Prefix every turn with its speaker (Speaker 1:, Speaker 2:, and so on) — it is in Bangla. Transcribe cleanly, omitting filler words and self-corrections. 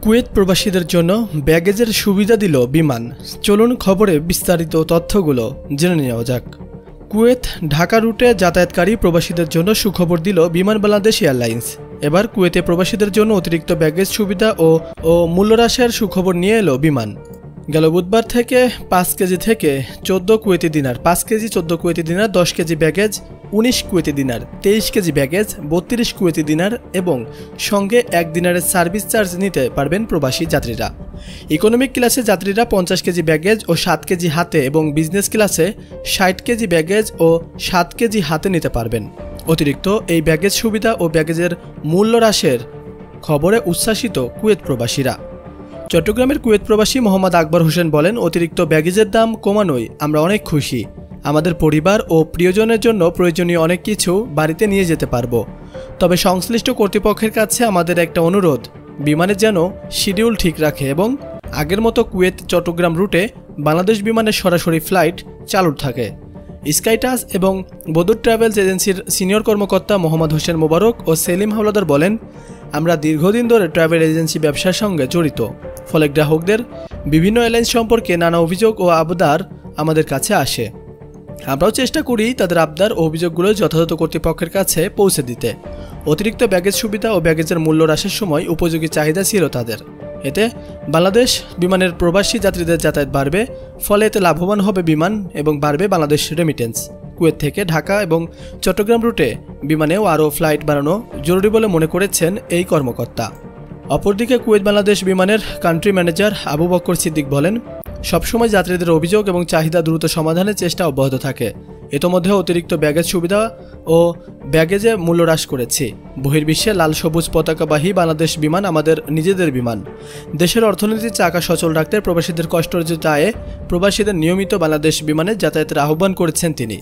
Speaker 1: কুয়েত প্রবাসীদের জন্য ব্যাগেজের সুবিধা দিল বিমান। চলুন খবরে বিস্তারিত তথ্যগুলো জেনে নেওয়া যাক। কুয়েত ঢাকা রুটে যাতায়াতকারী প্রবাসীদের জন্য সুখবর দিল বিমান বাংলাদেশ এয়ারলাইন্স। এবার কুয়েতে প্রবাসীদের জন্য অতিরিক্ত ব্যাগেজ সুবিধা ও মূল্যহ্রাসের সুখবর নিয়ে এলো বিমান। গেল বুধবার থেকে 5 কেজি থেকে 14 কুয়েতি দিনার, 5 কেজি 14 কুয়েতি দিনার, 10 কেজি ব্যাগেজ 19 কুয়েতি দিনার, 23 কেজি ব্যাগেজ 32 কুয়েতি দিনার এবং সঙ্গে 1 দিনারের সার্ভিস চার্জ নিতে পারবেন প্রবাসী যাত্রীরা। ইকোনমিক ক্লাসে যাত্রীরা 50 কেজি ব্যাগেজ ও 7 কেজি হাতে এবং বিজনেস ক্লাসে 60 কেজি ব্যাগেজ ও 7 কেজি হাতে নিতে পারবেন। অতিরিক্ত এই ব্যাগেজ সুবিধা ও ব্যাগেজের মূল্য হ্রাসের খবরে উচ্ছ্বাসিত কুয়েত প্রবাসীরা। চট্টগ্রামের কুয়েত প্রবাসী মোহাম্মদ আকবর হোসেন বলেন, অতিরিক্ত ব্যাগেজের দাম কমানোয় আমরা অনেক খুশি। আমাদের পরিবার ও প্রিয়জনের জন্য প্রয়োজনীয় অনেক কিছু বাড়িতে নিয়ে যেতে পারবো। তবে সংশ্লিষ্ট কর্তৃপক্ষের কাছে আমাদের একটা অনুরোধ, বিমানে যেন শিডিউল ঠিক রাখে এবং আগের মতো কুয়েত চট্টগ্রাম রুটে বাংলাদেশ বিমানের সরাসরি ফ্লাইট চালু থাকে। স্কাইটাস এবং বদর ট্রাভেলস এজেন্সির সিনিয়র কর্মকর্তা মোহাম্মদ হোসেন মোবারক ও সেলিম হাওলাদার বলেন, আমরা দীর্ঘদিন ধরে ট্রাভেল এজেন্সি ব্যবসার সঙ্গে জড়িত, ফলে গ্রাহকদের বিভিন্ন এয়ারলাইন্স সম্পর্কে নানা অভিযোগ ও আবদার আমাদের কাছে আসে। আমরাও চেষ্টা করি তাদের আবদার ও অভিযোগগুলো যথাযথ কর্তৃপক্ষের কাছে পৌঁছে দিতে। অতিরিক্ত ব্যাগেজ সুবিধা ও ব্যাগেজের মূল্য হ্রাসের সময় উপযোগী চাহিদা ছিল তাদের। এতে বাংলাদেশ বিমানের প্রবাসী যাত্রীদের যাতায়াত বাড়বে, ফলে এতে লাভবান হবে বিমান এবং বাড়বে বাংলাদেশ রেমিটেন্স। কুয়েত থেকে ঢাকা এবং চট্টগ্রাম রুটে বিমানেও আরও ফ্লাইট বাড়ানো জরুরি বলে মনে করেছেন এই কর্মকর্তা। অপরদিকে কুয়েত বাংলাদেশ বিমানের কান্ট্রি ম্যানেজার আবু বকর সিদ্দিক বলেন, সবসময় যাত্রীদের অভিযোগ এবং চাহিদা দ্রুত সমাধানের চেষ্টা অব্যাহত থাকে। ইতোমধ্যে অতিরিক্ত ব্যাগেজ সুবিধা ও ব্যাগেজে মূল্য হ্রাস করেছি। বহির্বিশ্বে লাল সবুজ পতাকাবাহী বাংলাদেশ বিমান আমাদের নিজেদের বিমান। দেশের অর্থনীতির চাকা সচল রাখতে প্রবাসীদের কষ্টার্জিত আয়ে প্রবাসীদের নিয়মিত বাংলাদেশ বিমানে যাতায়াতের আহ্বান করেছেন তিনি।